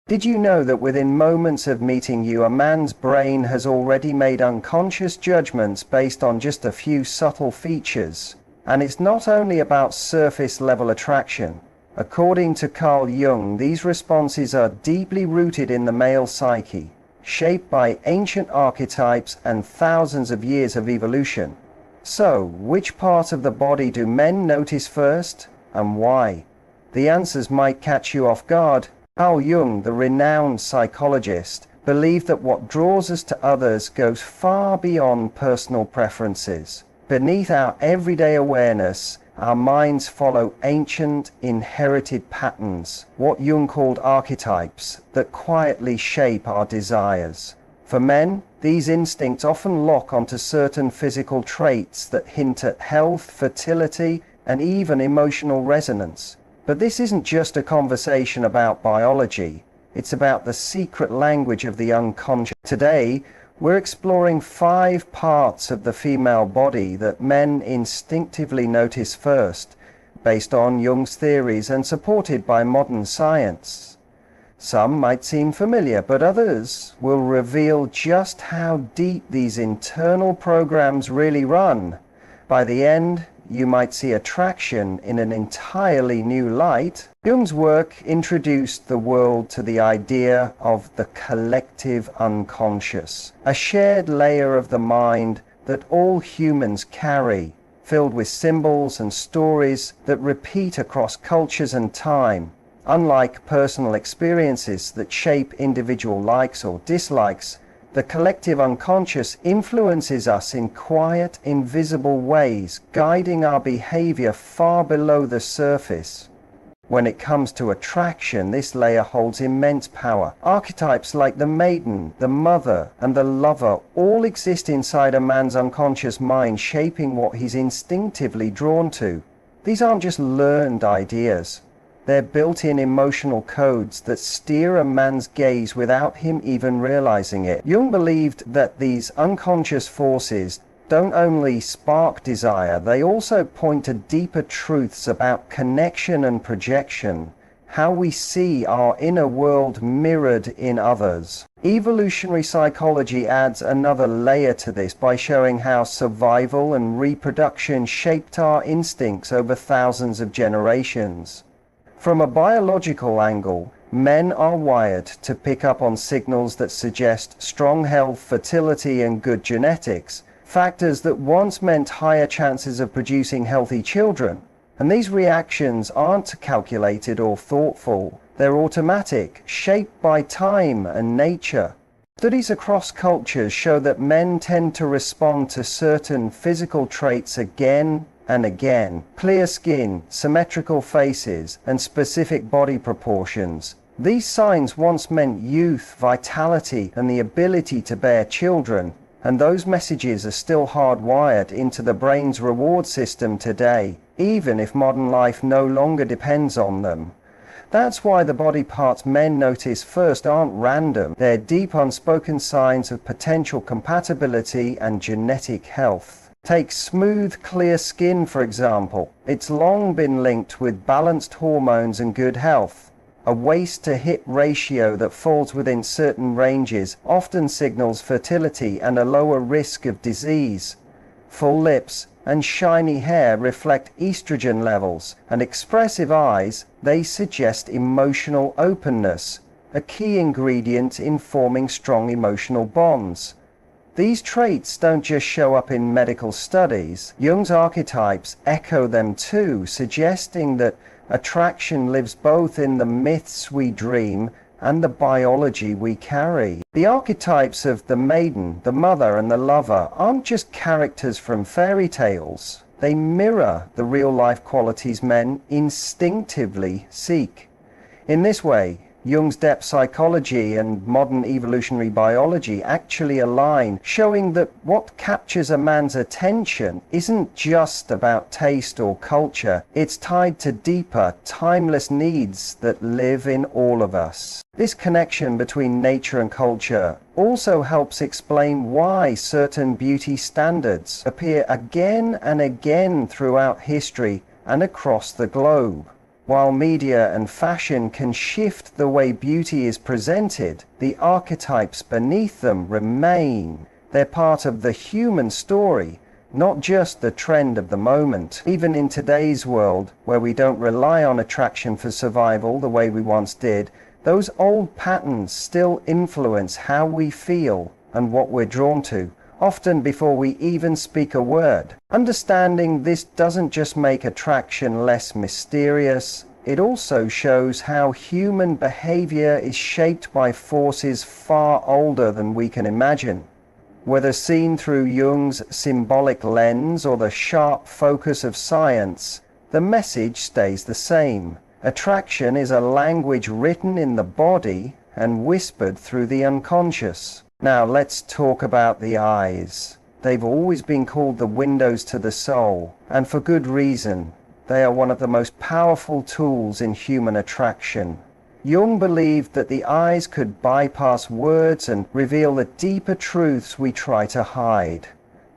Did you know that within moments of meeting you, a man's brain has already made unconscious judgments based on just a few subtle features? And it's not only about surface level attraction. According to Carl Jung, these responses are deeply rooted in the male psyche, shaped by ancient archetypes and thousands of years of evolution. So, which part of the body do men notice first, and why? The answers might catch you off guard. Carl Jung, the renowned psychologist, believed that what draws us to others goes far beyond personal preferences. Beneath our everyday awareness, our minds follow ancient, inherited patterns, what Jung called archetypes, that quietly shape our desires. For men, these instincts often lock onto certain physical traits that hint at health, fertility, and even emotional resonance. But this isn't just a conversation about biology, it's about the secret language of the unconscious. Today, we're exploring 5 parts of the female body that men instinctively notice first, based on Jung's theories and supported by modern science. Some might seem familiar, but others will reveal just how deep these internal programs really run. By the end, you might see attraction in an entirely new light. Jung's work introduced the world to the idea of the collective unconscious, a shared layer of the mind that all humans carry, filled with symbols and stories that repeat across cultures and time. Unlike personal experiences that shape individual likes or dislikes, the collective unconscious influences us in quiet, invisible ways, guiding our behavior far below the surface. When it comes to attraction, this layer holds immense power. Archetypes like the maiden, the mother, and the lover all exist inside a man's unconscious mind, shaping what he's instinctively drawn to. These aren't just learned ideas. They're built-in emotional codes that steer a man's gaze without him even realizing it. Jung believed that these unconscious forces don't only spark desire, they also point to deeper truths about connection and projection, how we see our inner world mirrored in others. Evolutionary psychology adds another layer to this by showing how survival and reproduction shaped our instincts over thousands of generations. From a biological angle, men are wired to pick up on signals that suggest strong health, fertility, and good genetics, factors that once meant higher chances of producing healthy children. And these reactions aren't calculated or thoughtful, they're automatic, shaped by time and nature. Studies across cultures show that men tend to respond to certain physical traits again and again. Clear skin, symmetrical faces, and specific body proportions. These signs once meant youth, vitality, and the ability to bear children, and those messages are still hardwired into the brain's reward system today, even if modern life no longer depends on them. That's why the body parts men notice first aren't random. They're deep unspoken signs of potential compatibility and genetic health. Take smooth, clear skin, for example. It's long been linked with balanced hormones and good health. A waist-to-hip ratio that falls within certain ranges often signals fertility and a lower risk of disease. Full lips and shiny hair reflect estrogen levels, and expressive eyes, they suggest emotional openness, a key ingredient in forming strong emotional bonds. These traits don't just show up in medical studies. Jung's archetypes echo them too, suggesting that attraction lives both in the myths we dream and the biology we carry. The archetypes of the maiden, the mother, and the lover aren't just characters from fairy tales. They mirror the real-life qualities men instinctively seek. In this way, Jung's depth psychology and modern evolutionary biology actually align, showing that what captures a man's attention isn't just about taste or culture, it's tied to deeper, timeless needs that live in all of us. This connection between nature and culture also helps explain why certain beauty standards appear again and again throughout history and across the globe. While media and fashion can shift the way beauty is presented, the archetypes beneath them remain. They're part of the human story, not just the trend of the moment. Even in today's world, where we don't rely on attraction for survival the way we once did, those old patterns still influence how we feel and what we're drawn to, often before we even speak a word. Understanding this doesn't just make attraction less mysterious, it also shows how human behavior is shaped by forces far older than we can imagine. Whether seen through Jung's symbolic lens or the sharp focus of science, the message stays the same. Attraction is a language written in the body and whispered through the unconscious. Now let's talk about the eyes. They've always been called the windows to the soul, and for good reason. They are one of the most powerful tools in human attraction. Jung believed that the eyes could bypass words and reveal the deeper truths we try to hide.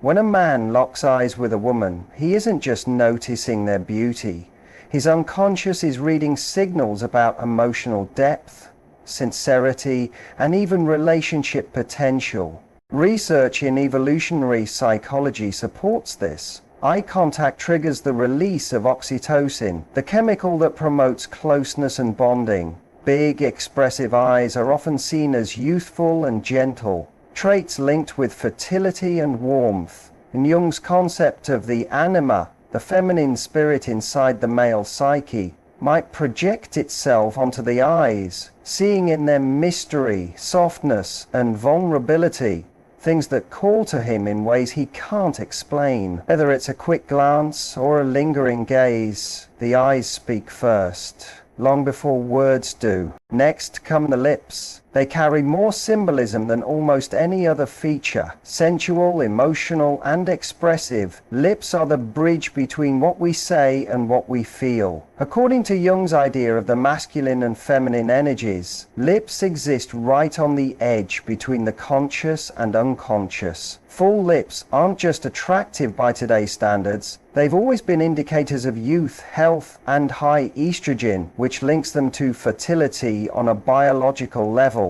When a man locks eyes with a woman, he isn't just noticing their beauty. His unconscious is reading signals about emotional depth, sincerity, and even relationship potential. Research in evolutionary psychology supports this. Eye contact triggers the release of oxytocin, the chemical that promotes closeness and bonding. Big, expressive eyes are often seen as youthful and gentle, traits linked with fertility and warmth. In Jung's concept of the anima, the feminine spirit inside the male psyche, might project itself onto the eyes, seeing in them mystery, softness, and vulnerability, things that call to him in ways he can't explain. Whether it's a quick glance or a lingering gaze, the eyes speak first, long before words do. Next come the lips. They carry more symbolism than almost any other feature. Sensual, emotional, and expressive, lips are the bridge between what we say and what we feel. According to Jung's idea of the masculine and feminine energies, lips exist right on the edge between the conscious and unconscious. Full lips aren't just attractive by today's standards, they've always been indicators of youth, health, and high estrogen, which links them to fertility on a biological level.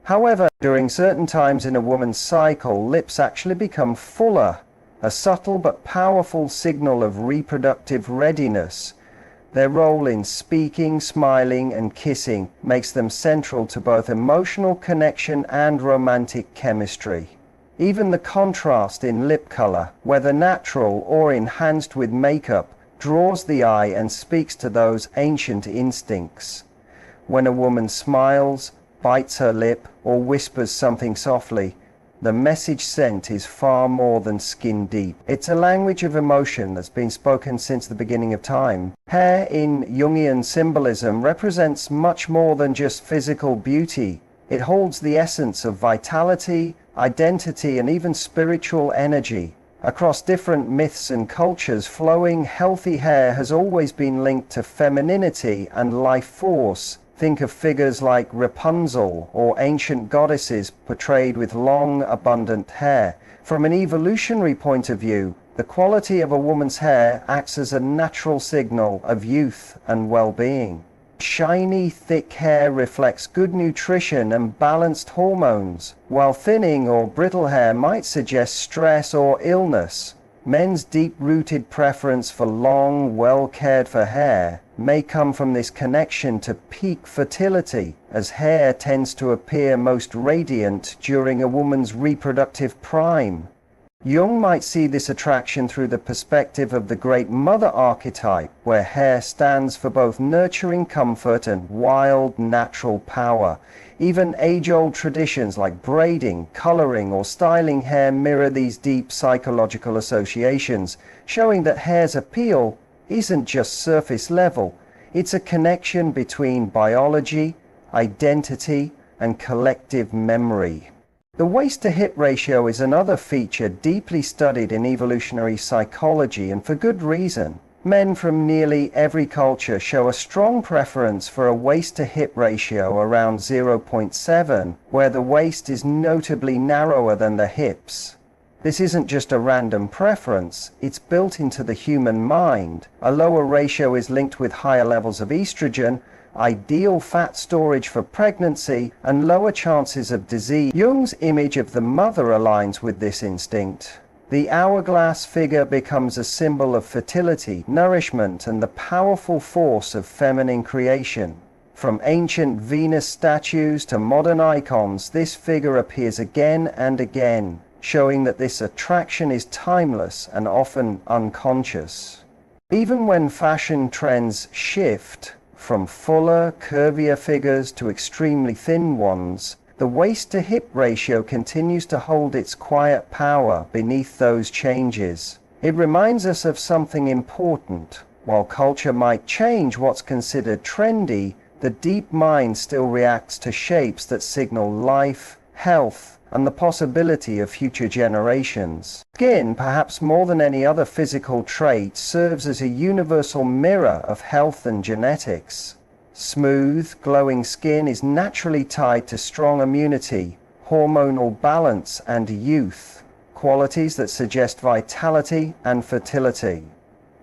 However, during certain times in a woman's cycle, lips actually become fuller, a subtle but powerful signal of reproductive readiness. Their role in speaking, smiling, and kissing makes them central to both emotional connection and romantic chemistry. Even the contrast in lip color, whether natural or enhanced with makeup, draws the eye and speaks to those ancient instincts. When a woman smiles, bites her lip, or whispers something softly, the message sent is far more than skin deep. It's a language of emotion that's been spoken since the beginning of time. Hair in Jungian symbolism represents much more than just physical beauty. It holds the essence of vitality, identity, and even spiritual energy. Across different myths and cultures, flowing, healthy hair has always been linked to femininity and life force. Think of figures like Rapunzel or ancient goddesses portrayed with long, abundant hair. From an evolutionary point of view, the quality of a woman's hair acts as a natural signal of youth and well-being. Shiny, thick hair reflects good nutrition and balanced hormones, while thinning or brittle hair might suggest stress or illness. Men's deep-rooted preference for long, well-cared-for hair may come from this connection to peak fertility, as hair tends to appear most radiant during a woman's reproductive prime. Jung might see this attraction through the perspective of the great mother archetype, where hair stands for both nurturing comfort and wild, natural power. Even age-old traditions like braiding, coloring, or styling hair mirror these deep psychological associations, showing that hair's appeal isn't just surface level. It's a connection between biology, identity, and collective memory. The waist-to-hip ratio is another feature deeply studied in evolutionary psychology, and for good reason. Men from nearly every culture show a strong preference for a waist-to-hip ratio around 0.7, where the waist is notably narrower than the hips. This isn't just a random preference, it's built into the human mind. A lower ratio is linked with higher levels of estrogen, ideal fat storage for pregnancy, and lower chances of disease. Jung's image of the mother aligns with this instinct. The hourglass figure becomes a symbol of fertility, nourishment, and the powerful force of feminine creation. From ancient Venus statues to modern icons, this figure appears again and again, showing that this attraction is timeless and often unconscious. Even when fashion trends shift from fuller, curvier figures to extremely thin ones, the waist-to-hip ratio continues to hold its quiet power beneath those changes. It reminds us of something important. While culture might change what's considered trendy, the deep mind still reacts to shapes that signal life, health, and the possibility of future generations. Skin, perhaps more than any other physical trait, serves as a universal mirror of health and genetics. Smooth, glowing skin is naturally tied to strong immunity, hormonal balance, and youth, qualities that suggest vitality and fertility.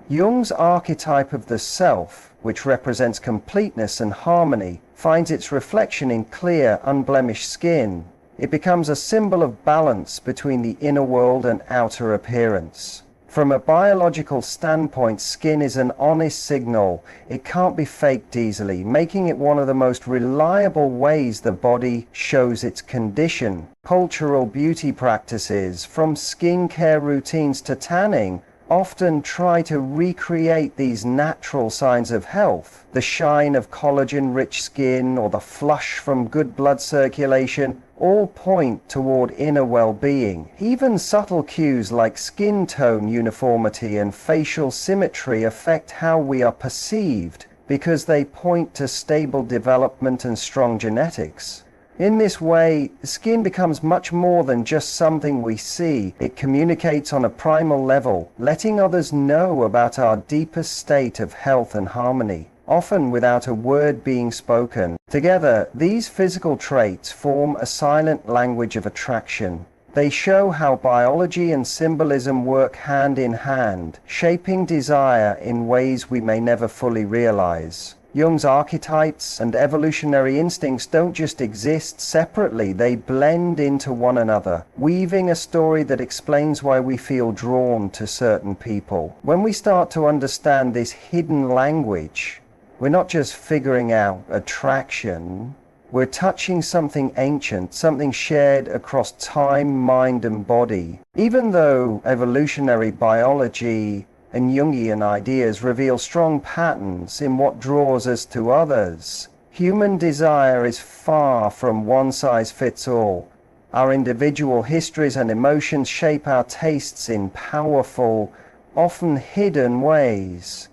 Jung's archetype of the self, which represents completeness and harmony, finds its reflection in clear, unblemished skin. It becomes a symbol of balance between the inner world and outer appearance. From a biological standpoint, skin is an honest signal. It can't be faked easily, making it one of the most reliable ways the body shows its condition. Cultural beauty practices, from skincare routines to tanning, often try to recreate these natural signs of health. The shine of collagen-rich skin or the flush from good blood circulation all point toward inner well-being. Even subtle cues like skin tone uniformity and facial symmetry affect how we are perceived because they point to stable development and strong genetics. In this way, skin becomes much more than just something we see. It communicates on a primal level, letting others know about our deepest state of health and harmony, often without a word being spoken. Together, these physical traits form a silent language of attraction. They show how biology and symbolism work hand in hand, shaping desire in ways we may never fully realize. Jung's archetypes and evolutionary instincts don't just exist separately, they blend into one another, weaving a story that explains why we feel drawn to certain people. When we start to understand this hidden language, we're not just figuring out attraction, we're touching something ancient, something shared across time, mind, and body. Even though evolutionary biology and Jungian ideas reveal strong patterns in what draws us to others, human desire is far from one size fits all. Our individual histories and emotions shape our tastes in powerful, often hidden ways.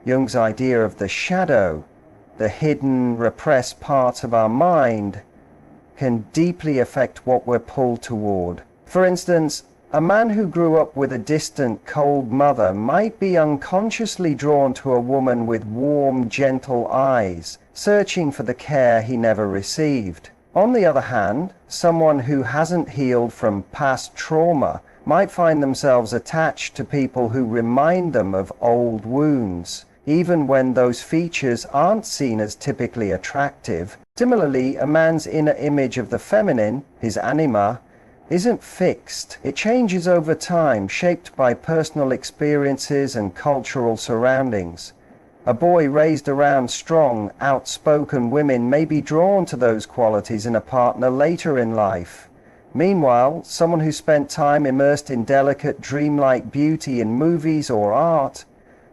Jung's idea of the shadow, the hidden, repressed part of our mind, can deeply affect what we're pulled toward. For instance, a man who grew up with a distant, cold mother might be unconsciously drawn to a woman with warm, gentle eyes, searching for the care he never received. On the other hand, someone who hasn't healed from past trauma might find themselves attached to people who remind them of old wounds, even when those features aren't seen as typically attractive. Similarly, a man's inner image of the feminine, his anima, isn't fixed. It changes over time, shaped by personal experiences and cultural surroundings. A boy raised around strong, outspoken women may be drawn to those qualities in a partner later in life. Meanwhile, someone who spent time immersed in delicate, dreamlike beauty in movies or art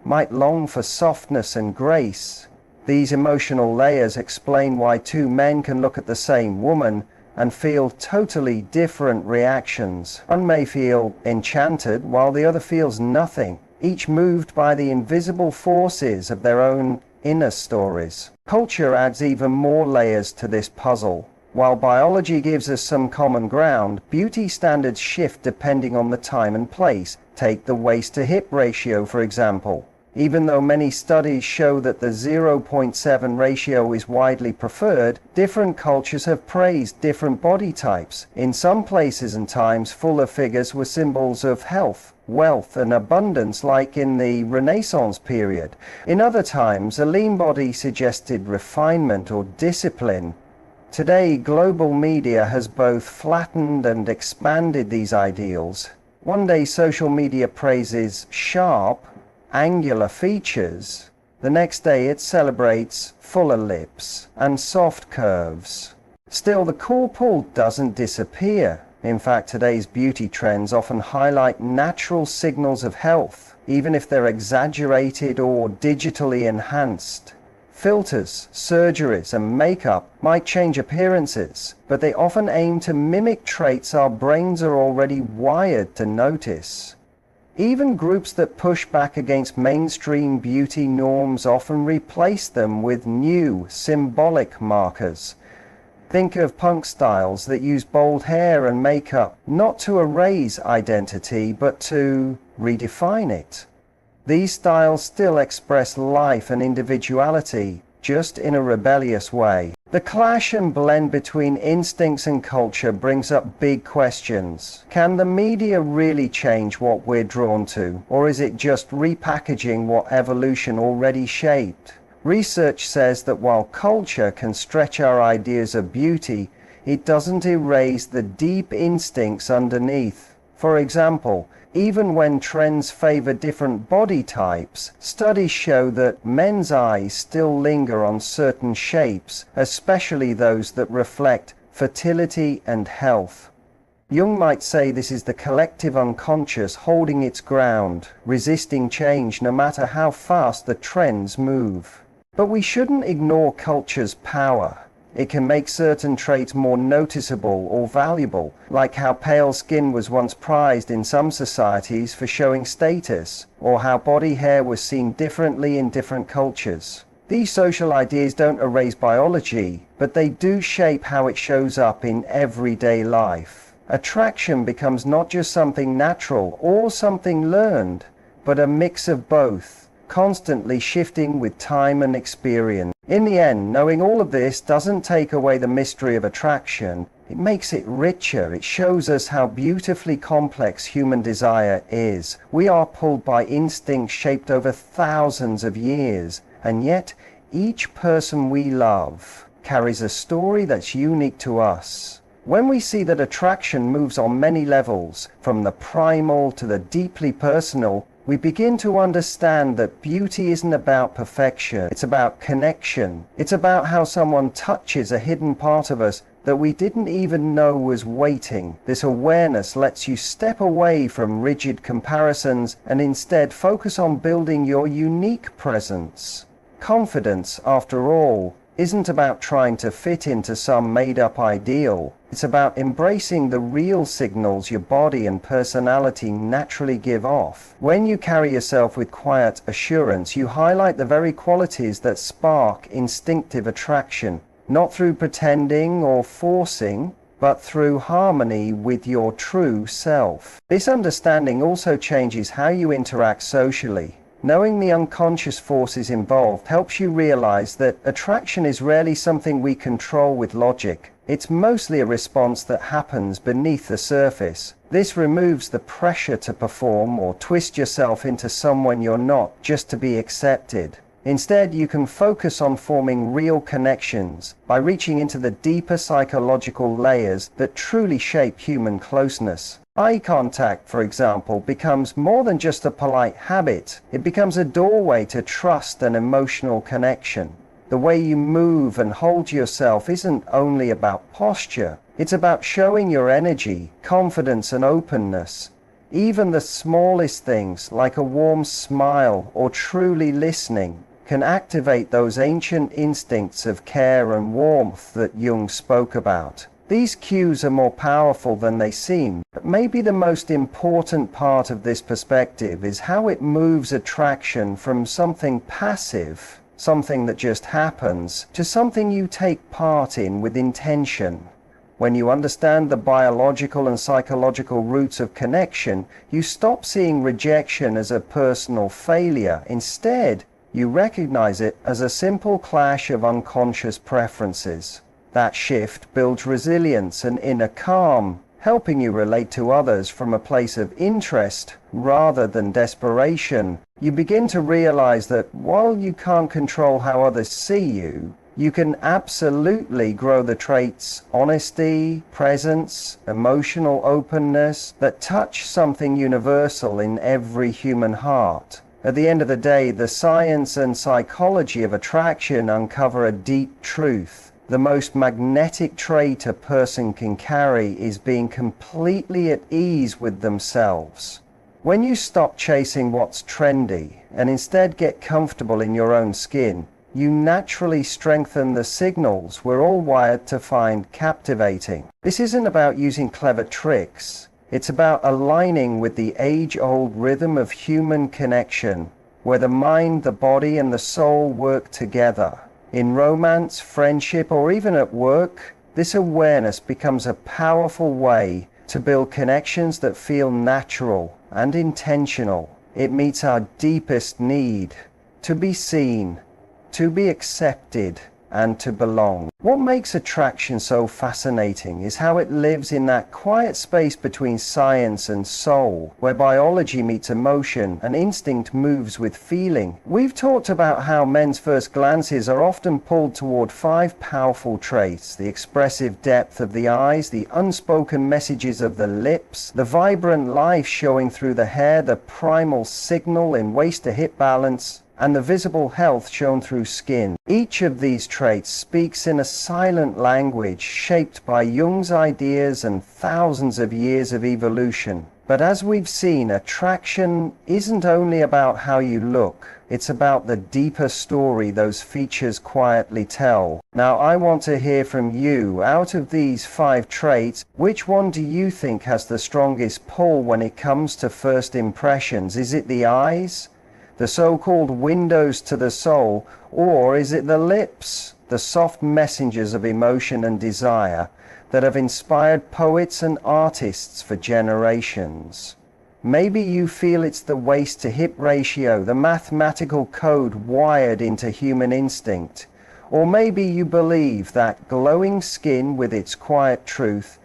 might long for softness and grace. These emotional layers explain why two men can look at the same woman and feel totally different reactions. One may feel enchanted while the other feels nothing, each moved by the invisible forces of their own inner stories. Culture adds even more layers to this puzzle. While biology gives us some common ground, beauty standards shift depending on the time and place. Take the waist-to-hip ratio, for example. Even though many studies show that the 0.7 ratio is widely preferred, different cultures have praised different body types. In some places and times, fuller figures were symbols of health, wealth, and abundance, like in the Renaissance period. In other times, a lean body suggested refinement or discipline. Today, global media has both flattened and expanded these ideals. One day, social media praises sharp, angular features. The next day it celebrates fuller lips and soft curves. Still, the core pull doesn't disappear. In fact, today's beauty trends often highlight natural signals of health, even if they're exaggerated or digitally enhanced. Filters, surgeries, and makeup might change appearances, but they often aim to mimic traits our brains are already wired to notice. Even groups that push back against mainstream beauty norms often replace them with new, symbolic markers. Think of punk styles that use bold hair and makeup, not to erase identity, but to redefine it. These styles still express life and individuality, just in a rebellious way. The clash and blend between instincts and culture brings up big questions. Can the media really change what we're drawn to, or is it just repackaging what evolution already shaped? Research says that while culture can stretch our ideas of beauty, it doesn't erase the deep instincts underneath. For example, even when trends favor different body types, studies show that men's eyes still linger on certain shapes, especially those that reflect fertility and health. Jung might say this is the collective unconscious holding its ground, resisting change no matter how fast the trends move. But we shouldn't ignore culture's power. It can make certain traits more noticeable or valuable, like how pale skin was once prized in some societies for showing status, or how body hair was seen differently in different cultures. These social ideas don't erase biology, but they do shape how it shows up in everyday life. Attraction becomes not just something natural or something learned, but a mix of both, constantly shifting with time and experience. In the end, knowing all of this doesn't take away the mystery of attraction. It makes it richer. It shows us how beautifully complex human desire is. We are pulled by instincts shaped over thousands of years, and yet each person we love carries a story that's unique to us. When we see that attraction moves on many levels, from the primal to the deeply personal, we begin to understand that beauty isn't about perfection, it's about connection. It's about how someone touches a hidden part of us that we didn't even know was waiting. This awareness lets you step away from rigid comparisons and instead focus on building your unique presence. Confidence, after all, isn't about trying to fit into some made-up ideal. It's about embracing the real signals your body and personality naturally give off. When you carry yourself with quiet assurance, you highlight the very qualities that spark instinctive attraction, not through pretending or forcing, but through harmony with your true self. This understanding also changes how you interact socially. Knowing the unconscious forces involved helps you realize that attraction is rarely something we control with logic. It's mostly a response that happens beneath the surface. This removes the pressure to perform or twist yourself into someone you're not just to be accepted. Instead, you can focus on forming real connections by reaching into the deeper psychological layers that truly shape human closeness. Eye contact, for example, becomes more than just a polite habit. It becomes a doorway to trust and emotional connection. The way you move and hold yourself isn't only about posture. It's about showing your energy, confidence, and openness. Even the smallest things, like a warm smile or truly listening, can activate those ancient instincts of care and warmth that Jung spoke about. These cues are more powerful than they seem, but maybe the most important part of this perspective is how it moves attraction from something passive, something that just happens, to something you take part in with intention. When you understand the biological and psychological roots of connection, you stop seeing rejection as a personal failure. Instead, you recognize it as a simple clash of unconscious preferences. That shift builds resilience and inner calm, helping you relate to others from a place of interest rather than desperation. You begin to realize that while you can't control how others see you, you can absolutely grow the traits honesty, presence, emotional openness that touch something universal in every human heart. At the end of the day, the science and psychology of attraction uncover a deep truth. The most magnetic trait a person can carry is being completely at ease with themselves. When you stop chasing what's trendy and instead get comfortable in your own skin, you naturally strengthen the signals we're all wired to find captivating. This isn't about using clever tricks. It's about aligning with the age-old rhythm of human connection, where the mind, the body, and the soul work together. In romance, friendship, or even at work, this awareness becomes a powerful way to build connections that feel natural and intentional. It meets our deepest need to be seen, to be accepted, and to belong. What makes attraction so fascinating is how it lives in that quiet space between science and soul, where biology meets emotion and instinct moves with feeling. We've talked about how men's first glances are often pulled toward 5 powerful traits: the expressive depth of the eyes, the unspoken messages of the lips, the vibrant life showing through the hair, the primal signal in waist-to-hip balance, and the visible health shown through skin. Each of these traits speaks in a silent language shaped by Jung's ideas and thousands of years of evolution. But as we've seen, attraction isn't only about how you look, it's about the deeper story those features quietly tell. Now, I want to hear from you. Out of these 5 traits, which one do you think has the strongest pull when it comes to first impressions? Is it the eyes, the so-called windows to the soul, or is it the lips, the soft messengers of emotion and desire that have inspired poets and artists for generations? Maybe you feel it's the waist-to-hip ratio, the mathematical code wired into human instinct. Or maybe you believe that glowing skin with its quiet truth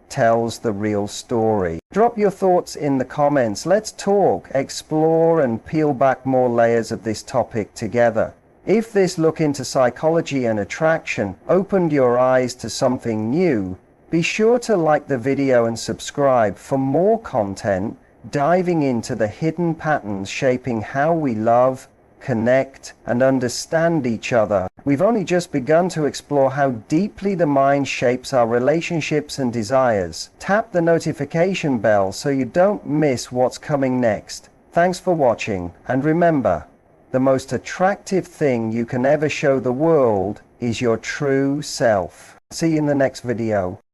tells the real story. Drop your thoughts in the comments. Let's talk, explore, and peel back more layers of this topic together. If this look into psychology and attraction opened your eyes to something new, be sure to like the video and subscribe for more content diving into the hidden patterns shaping how we love, connect, and understand each other. We've only just begun to explore how deeply the mind shapes our relationships and desires. Tap the notification bell so you don't miss what's coming next. Thanks for watching, and remember, the most attractive thing you can ever show the world is your true self. See you in the next video.